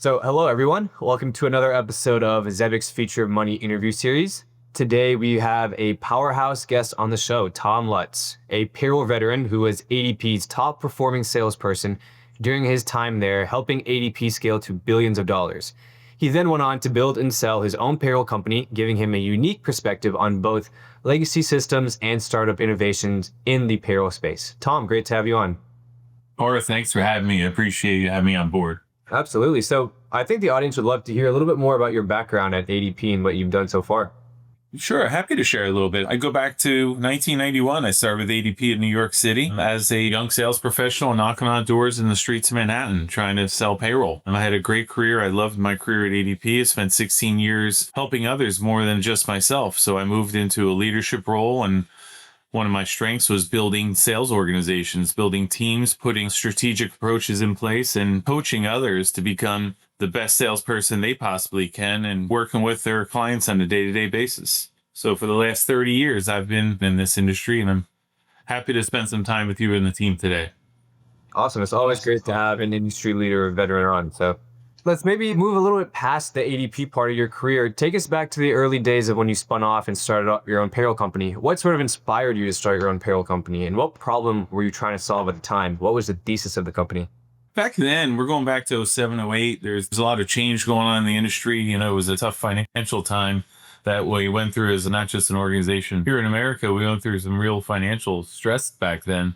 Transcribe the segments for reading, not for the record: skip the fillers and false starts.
So, hello everyone. Welcome to another episode of Zebec's Feature Money interview series. Today we have a powerhouse guest on the show, Tom Lutz, a payroll veteran who was ADP's top performing salesperson during his time there, helping ADP scale to billions of dollars. He then went on to build and sell his own payroll company, giving him a unique perspective on both legacy systems and startup innovations in the payroll space. Tom, great to have you on. Laura, thanks for having me. I appreciate you having me on board. Absolutely. So I think the audience would love to hear a little bit more about your background at ADP and what you've done so far. Sure, happy to share a little bit. I go back to 1991. I started with ADP in New York City as a young sales professional, knocking on doors in the streets of Manhattan, trying to sell payroll. And I had a great career. I loved my career at ADP. I spent 16 years helping others more than just myself. So I moved into a leadership role, and one of my strengths was building sales organizations, building teams, putting strategic approaches in place, and coaching others to become the best salesperson they possibly can and working with their clients on a day-to-day basis. So for the last 30 years, I've been in this industry, and I'm happy to spend some time with you and the team today. Awesome. It's always great to have an industry leader or veteran on. So let's maybe move a little bit past the ADP part of your career. Take us back to the early days of when you spun off and started up your own payroll company. What sort of inspired you to start your own payroll company, and what problem were you trying to solve at the time? What was the thesis of the company? Back then, we're going back to 07, 08. There's a lot of change going on in the industry. You know, it was a tough financial time that we went through as not just an organization. Here in America, we went through some real financial stress back then.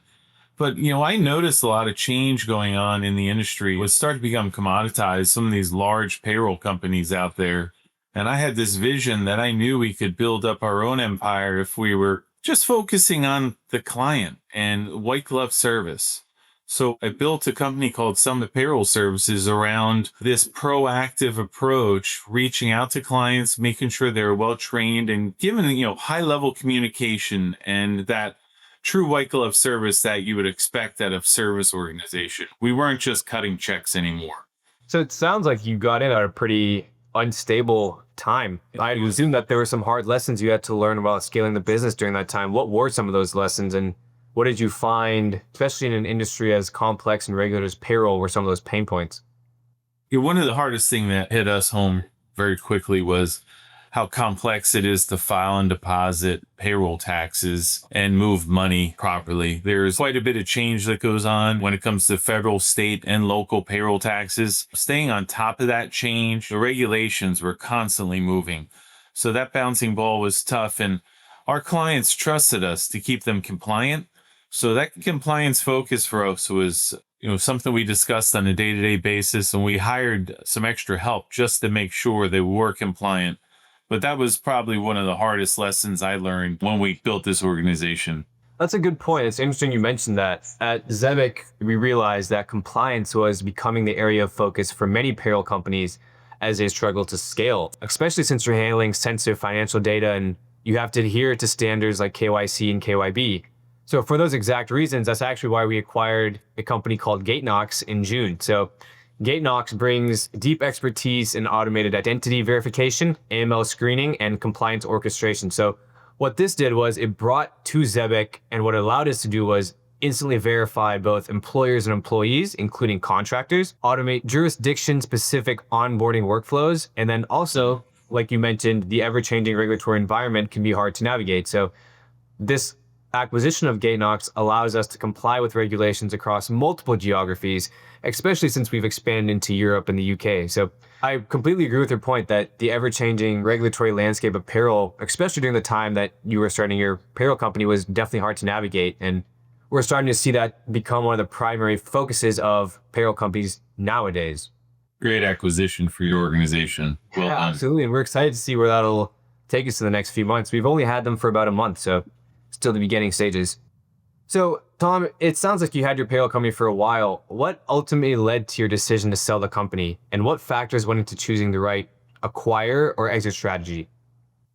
But, I noticed a lot of change going on in the industry. It was starting to become commoditized, some of these large payroll companies out there. And I had this vision that I knew we could build up our own empire if we were just focusing on the client and white glove service. So I built a company called Summit Payroll Services around this proactive approach, reaching out to clients, making sure they're well trained and given, high level communication and that true white glove service that you would expect out of service organization. We weren't just cutting checks anymore. So it sounds like you got in at a pretty unstable time. I assume that there were some hard lessons you had to learn about scaling the business during that time. What were some of those lessons, and what did you find, especially in an industry as complex and regulated as payroll, were some of those pain points? One of the hardest things that hit us home very quickly was how complex it is to file and deposit payroll taxes and move money properly. There's quite a bit of change that goes on when it comes to federal, state, and local payroll taxes. Staying on top of that change, the regulations were constantly moving. So that bouncing ball was tough, and our clients trusted us to keep them compliant. So that compliance focus for us was, something we discussed on a day-to-day basis, and we hired some extra help just to make sure they were compliant. But that was probably one of the hardest lessons I learned when we built this organization. That's a good point. It's interesting you mentioned that. At Zebec, we realized that compliance was becoming the area of focus for many payroll companies as they struggle to scale, especially since you're handling sensitive financial data and you have to adhere to standards like KYC and KYB. So for those exact reasons, that's actually why we acquired a company called GateKnox in June. So GateKnox brings deep expertise in automated identity verification, AML screening, and compliance orchestration. So what this did was it brought to Zebec, and what it allowed us to do was instantly verify both employers and employees, including contractors, automate jurisdiction-specific onboarding workflows, and then also, like you mentioned, the ever-changing regulatory environment can be hard to navigate. So this acquisition of GateKnox allows us to comply with regulations across multiple geographies, especially since we've expanded into Europe and the UK. So I completely agree with your point that the ever-changing regulatory landscape of payroll, especially during the time that you were starting your payroll company, was definitely hard to navigate. And we're starting to see that become one of the primary focuses of payroll companies nowadays. Great acquisition for your organization. Well done. Absolutely. And we're excited to see where that'll take us in the next few months. We've only had them for about a month, so still the beginning stages. So, Tom, it sounds like you had your payroll company for a while. What ultimately led to your decision to sell the company, and what factors went into choosing the right acquire or exit strategy?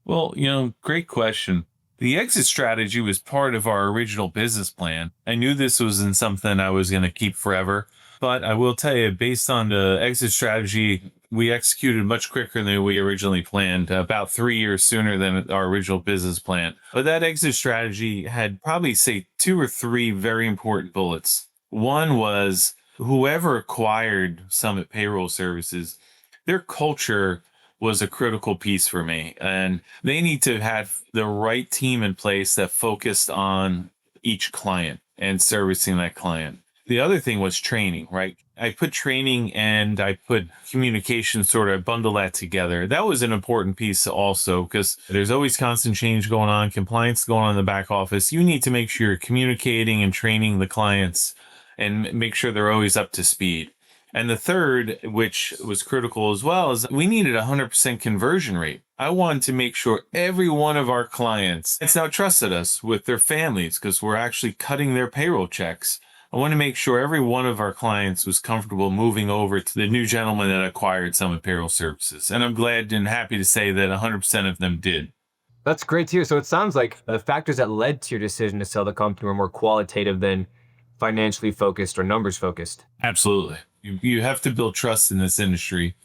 Well, great question. The exit strategy was part of our original business plan. I knew this wasn't something I was going to keep forever, but I will tell you, based on the exit strategy, we executed much quicker than we originally planned, about 3 years sooner than our original business plan. But that exit strategy had probably, say, 2 or 3 very important bullets. One was whoever acquired Summit Payroll Services, their culture was a critical piece for me. And they need to have the right team in place that focused on each client and servicing that client. The other thing was training, right? I put training and I put communication, sort of bundle that together. That was an important piece also, because there's always constant change going on, compliance going on in the back office. You need to make sure you're communicating and training the clients and make sure they're always up to speed. And the third, which was critical as well, is we needed a 100% conversion rate. I wanted to make sure every one of our clients has now trusted us with their families because we're actually cutting their payroll checks. I want to make sure every one of our clients was comfortable moving over to the new gentleman that acquired Summit Payroll Services. And I'm glad and happy to say that 100% of them did. That's great to hear. So it sounds like the factors that led to your decision to sell the company were more qualitative than financially focused or numbers focused. Absolutely. You have to build trust in this industry.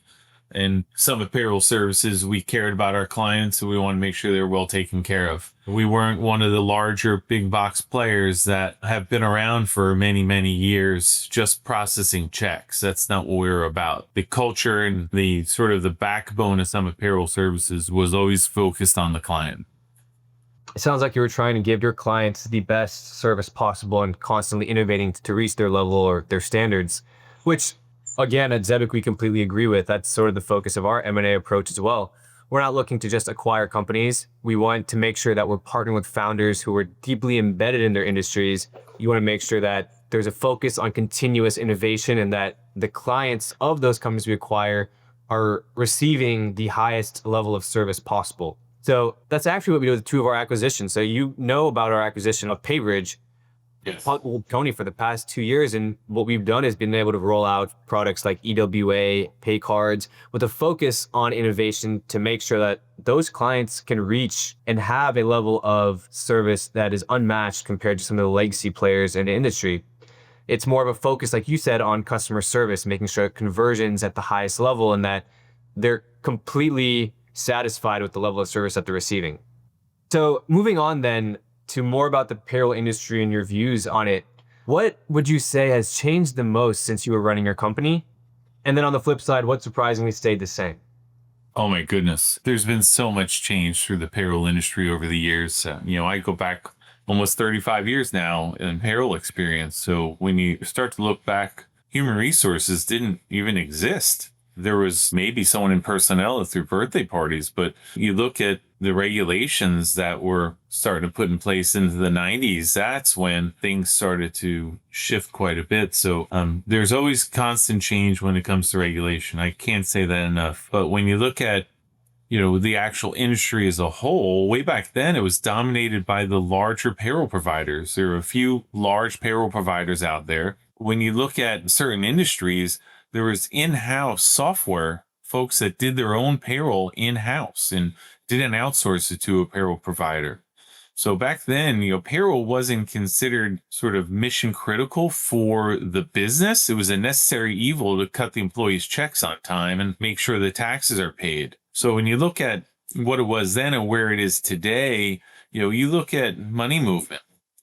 And Summit Payroll Services, we cared about our clients, so we want to make sure they're well taken care of. We weren't one of the larger big box players that have been around for many, many years just processing checks. That's not what we were about. The culture and the sort of the backbone of Summit Payroll Services was always focused on the client. It sounds like you were trying to give your clients the best service possible and constantly innovating to reach their level or their standards, which again, at Zebec, we completely agree with. That's sort of the focus of our M&A approach as well. We're not looking to just acquire companies. We want to make sure that we're partnering with founders who are deeply embedded in their industries. You want to make sure that there's a focus on continuous innovation and that the clients of those companies we acquire are receiving the highest level of service possible. So that's actually what we do with two of our acquisitions. So you know about our acquisition of PayBridge, Yes. Tony, for the past 2 years. And what we've done is been able to roll out products like EWA, pay cards, with a focus on innovation to make sure that those clients can reach and have a level of service that is unmatched compared to some of the legacy players in the industry. It's more of a focus, like you said, on customer service, making sure conversions at the highest level and that they're completely satisfied with the level of service that they're receiving. So moving on then to more about the payroll industry and your views on it, what would you say has changed the most since you were running your company? And then on the flip side, what surprisingly stayed the same? Oh my goodness. There's been so much change through the payroll industry over the years. I go back almost 35 years now in payroll experience. So when you start to look back, human resources didn't even exist. There was maybe someone in personnel through birthday parties, but you look at the regulations that were starting to put in place into the 90s, that's when things started to shift quite a bit. So there's always constant change when it comes to regulation. I can't say that enough. But when you look at the actual industry as a whole, way back then, it was dominated by the larger payroll providers. There were a few large payroll providers out there. When you look at certain industries, there was in-house software folks that did their own payroll in-house and didn't outsource it to a payroll provider. So back then, payroll wasn't considered sort of mission critical for the business. It was a necessary evil to cut the employees' checks on time and make sure the taxes are paid. So when you look at what it was then and where it is today, you look at money movement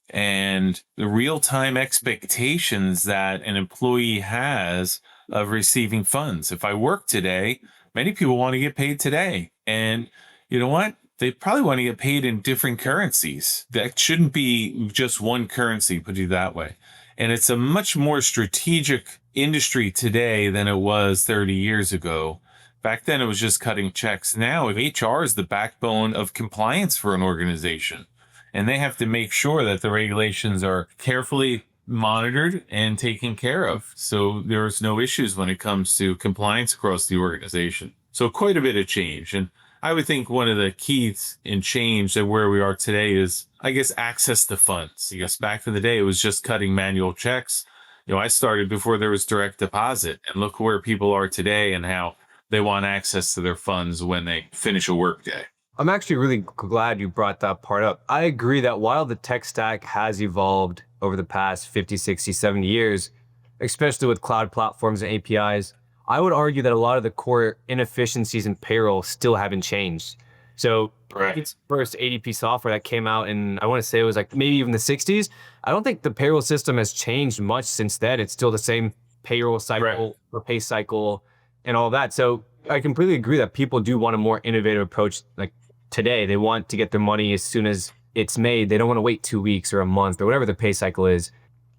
and the real-time expectations that an employee has of receiving funds. If I work today, many people want to get paid today. And you know what? They probably want to get paid in different currencies. That shouldn't be just one currency, put it that way. And it's a much more strategic industry today than it was 30 years ago. Back then, it was just cutting checks. Now, HR is the backbone of compliance for an organization. And they have to make sure that the regulations are carefully monitored and taken care of. So there's no issues when it comes to compliance across the organization. So quite a bit of change. And I would think one of the keys in change that where we are today is, I guess, access to funds. I guess back in the day, it was just cutting manual checks. I started before there was direct deposit, and look where people are today and how they want access to their funds when they finish a workday. I'm actually really glad you brought that part up. I agree that while the tech stack has evolved over the past 50, 60, 70 years, especially with cloud platforms and APIs, I would argue that a lot of the core inefficiencies in payroll still haven't changed. So it's first ADP software that came out in, I want to say it was like maybe even the 60s. I don't think the payroll system has changed much since then. It's still the same payroll Right. cycle or pay cycle and all that. So I completely agree that people do want a more innovative approach. Like today, they want to get their money as soon as it's made. They don't want to wait 2 weeks or a month or whatever the pay cycle is.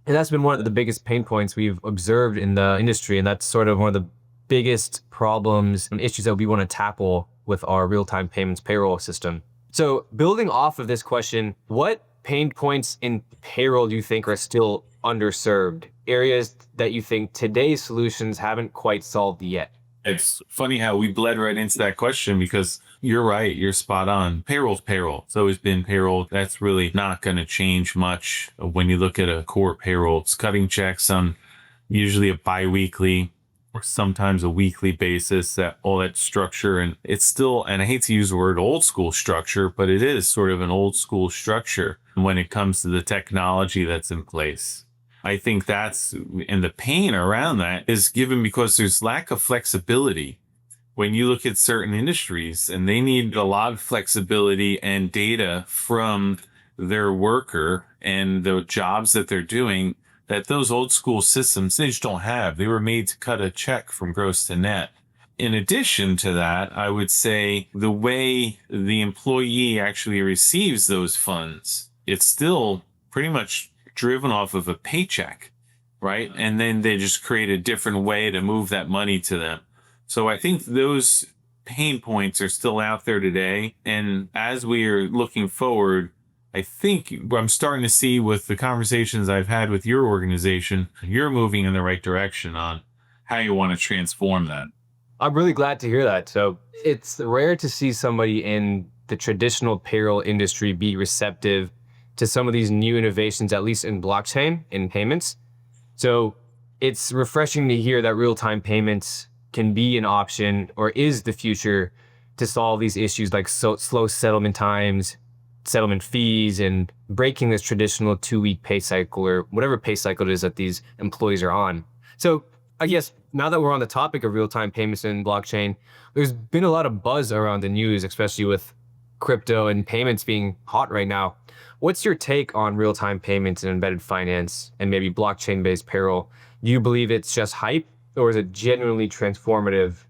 And that's been one of the biggest pain points we've observed in the industry. And that's sort of one of the biggest problems and issues that we want to tackle with our real-time payments payroll system. So building off of this question, what pain points in payroll do you think are still underserved? Areas that you think today's solutions haven't quite solved yet? It's funny how we bled right into that question because you're right. You're spot on. Payroll's payroll. It's always been payroll. That's really not going to change much when you look at a core payroll. It's cutting checks on usually a biweekly or sometimes a weekly basis, that all that structure. And it's still, and I hate to use the word old school structure, but it is sort of an old school structure when it comes to the technology that's in place. I think that's, and the pain around that is given because there's lack of flexibility. When you look at certain industries and they need a lot of flexibility and data from their worker and the jobs that they're doing, that those old school systems, they just don't have. They were made to cut a check from gross to net. In addition to that, I would say the way the employee actually receives those funds, it's still pretty much driven off of a paycheck, right? And then they just create a different way to move that money to them. So I think those pain points are still out there today. And as we are looking forward, I think I'm starting to see with the conversations I've had with your organization, you're moving in the right direction on how you want to transform that. I'm really glad to hear that. So it's rare to see somebody in the traditional payroll industry be receptive to some of these new innovations, at least in blockchain, in payments. So it's refreshing to hear that real-time payments can be an option or is the future to solve these issues like slow settlement times, settlement fees, and breaking this traditional 2-week pay cycle or whatever pay cycle it is that these employees are on. So I guess now that we're on the topic of real-time payments and blockchain, there's been a lot of buzz around the news, especially with crypto and payments being hot right now. What's your take on real-time payments and embedded finance and maybe blockchain-based payroll? Do you believe it's just hype or is it genuinely transformative?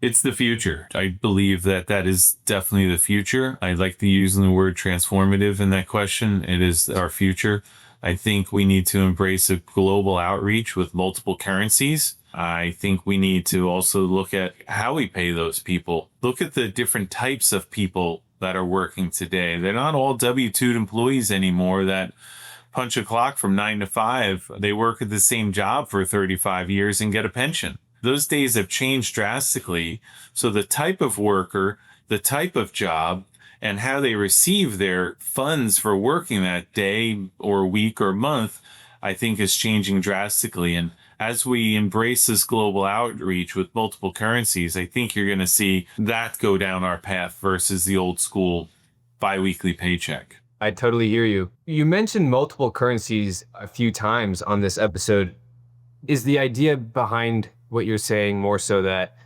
It's the future. I believe that that is definitely the future. I like to use the word transformative in that question. It is our future. I think we need to embrace a global outreach with multiple currencies. I think we need to also look at how we pay those people. Look at the different types of people that are working today. They're not all W-2 employees anymore that punch a clock from 9 to 5. They work at the same job for 35 years and get a pension. Those days have changed drastically. So the type of worker, the type of job, and how they receive their funds for working that day or week or month, I think is changing drastically. And as we embrace this global outreach with multiple currencies, I think you're going to see that go down our path versus the old school biweekly paycheck. I totally hear you. You mentioned multiple currencies a few times on this episode. Is the idea behind what you're saying more so that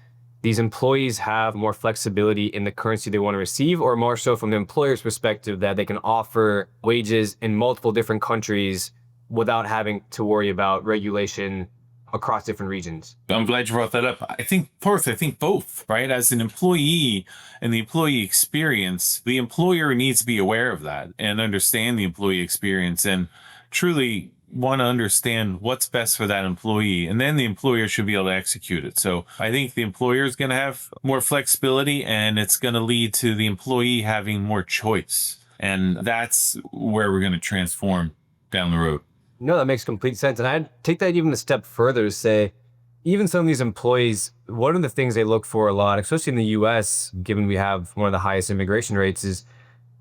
these employees have more flexibility in the currency they want to receive, or more so from the employer's perspective that they can offer wages in multiple different countries without having to worry about regulation across different regions? I'm glad you brought that up. I think both, right? As an employee and the employee experience, the employer needs to be aware of that and understand the employee experience and truly want to understand what's best for that employee. And then the employer should be able to execute it. So I think the employer is going to have more flexibility and it's going to lead to the employee having more choice. And that's where we're going to transform down the road. No, that makes complete sense. And I'd take that even a step further to say, even some of these employees, one of the things they look for a lot, especially in the US, given we have one of the highest immigration rates, is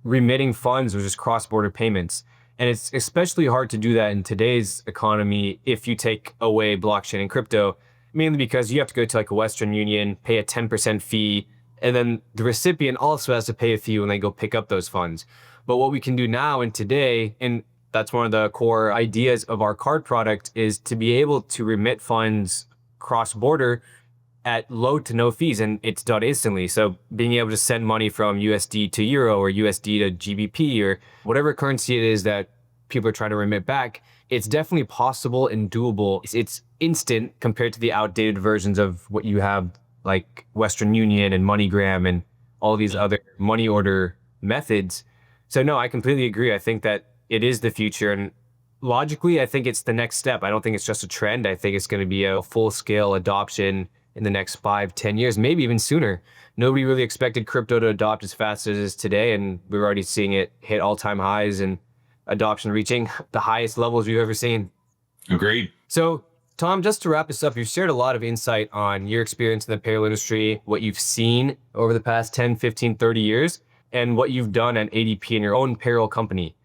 remitting funds or just cross-border payments. And it's especially hard to do that in today's economy if you take away blockchain and crypto, mainly because you have to go to like a Western Union, pay a 10% fee, and then the recipient also has to pay a fee when they go pick up those funds. But what we can do now and today, and that's one of the core ideas of our card product, is to be able to remit funds cross-border at low to no fees, and it's done instantly. So being able to send money from USD to Euro or USD to GBP or whatever currency it is that people are trying to remit back, it's definitely possible and doable. It's instant compared to the outdated versions of what you have, like Western Union and MoneyGram and all these other money order methods. So no, I completely agree. I think that it is the future, and logically, I think it's the next step. I don't think it's just a trend. I think it's going to be a full scale adoption in the next 5, 10 years, maybe even sooner. Nobody really expected crypto to adopt as fast as it is today, and we're already seeing it hit all-time highs and adoption reaching the highest levels we've ever seen. Agreed. So, Tom, just to wrap this up, you've shared a lot of insight on your experience in the payroll industry, what you've seen over the past 10, 15, 30 years, and what you've done at ADP in your own payroll company.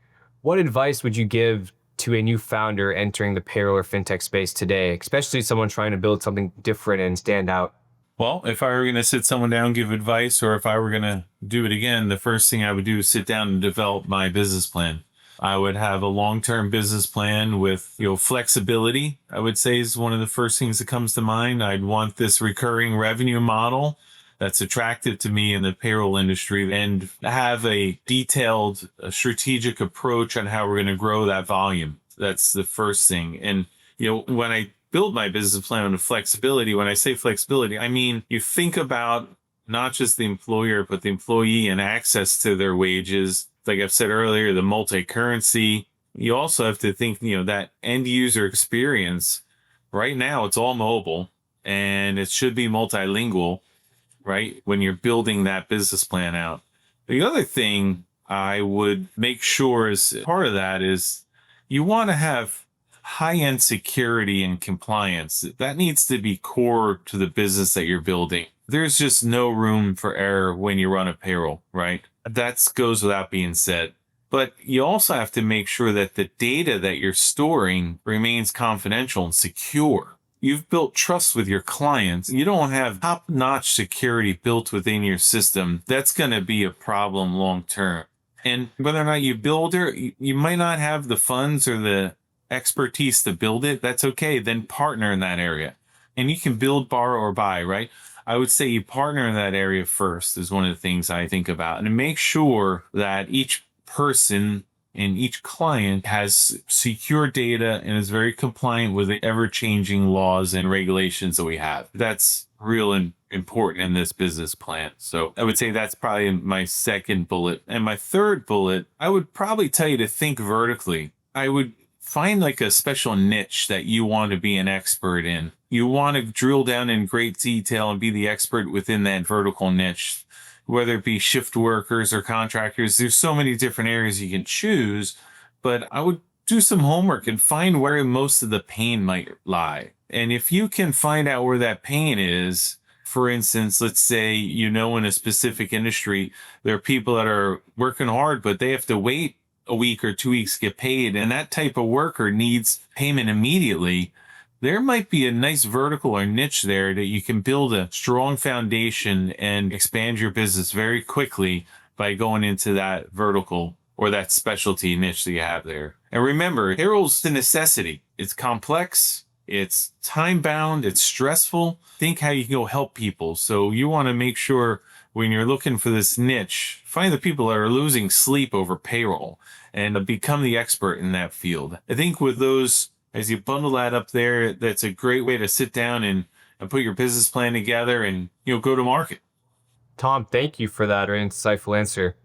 What advice would you give to a new founder entering the payroll or fintech space today, especially someone trying to build something different and stand out? Well, if I were going to sit someone down, give advice, or if I were going to do it again, the first thing I would do is sit down and develop my business plan. I would have a long-term business plan with, flexibility, I would say is one of the first things that comes to mind. I'd want this recurring revenue model that's attractive to me in the payroll industry and have a detailed strategic approach on how we're going to grow that volume. That's the first thing. And, when I build my business plan with flexibility, when I say flexibility, I mean, you think about not just the employer, but the employee and access to their wages. Like I've said earlier, the multi-currency. You also have to think, that end user experience. Right now, it's all mobile and it should be multilingual, right? When you're building that business plan out. The other thing I would make sure is part of that is you want to have high-end security and compliance. That needs to be core to the business that you're building. There's just no room for error when you run a payroll, right? That goes without being said. But you also have to make sure that the data that you're storing remains confidential and secure. You've built trust with your clients. You don't have top-notch security built within your system. That's going to be a problem long-term. And whether or not you build it, you might not have the funds or the expertise to build it. That's okay. Then partner in that area. And you can build, borrow, or buy, right? I would say you partner in that area first is one of the things I think about. And make sure that each person and each client has secure data and is very compliant with the ever-changing laws and regulations that we have. That's real and important in this business plan. So I would say that's probably my second bullet. And my third bullet, I would probably tell you to think vertically. I would find like a special niche that you want to be an expert in. You want to drill down in great detail and be the expert within that vertical niche, whether it be shift workers or contractors. There's so many different areas you can choose, but I would do some homework and find where most of the pain might lie. And if you can find out where that pain is, for instance, let's say, in a specific industry, there are people that are working hard, but they have to wait a week or 2 weeks to get paid, and that type of worker needs payment immediately. There might be a nice vertical or niche there that you can build a strong foundation and expand your business very quickly by going into that vertical or that specialty niche that you have there. And remember, payroll's a necessity. It's complex, it's time-bound, it's stressful. Think how you can go help people. So you want to make sure when you're looking for this niche, find the people that are losing sleep over payroll and become the expert in that field. I think with those, as you bundle that up there, that's a great way to sit down and put your business plan together and, go to market. Tom, thank you for that insightful answer.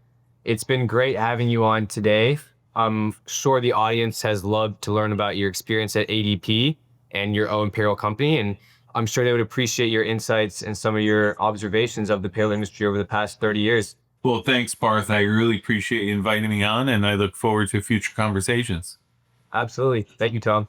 It's been great having you on today. I'm sure the audience has loved to learn about your experience at ADP and your own payroll company, and I'm sure they would appreciate your insights and some of your observations of the payroll industry over the past 30 years. Well, thanks, Parth. I really appreciate you inviting me on, and I look forward to future conversations. Absolutely. Thank you, Tom.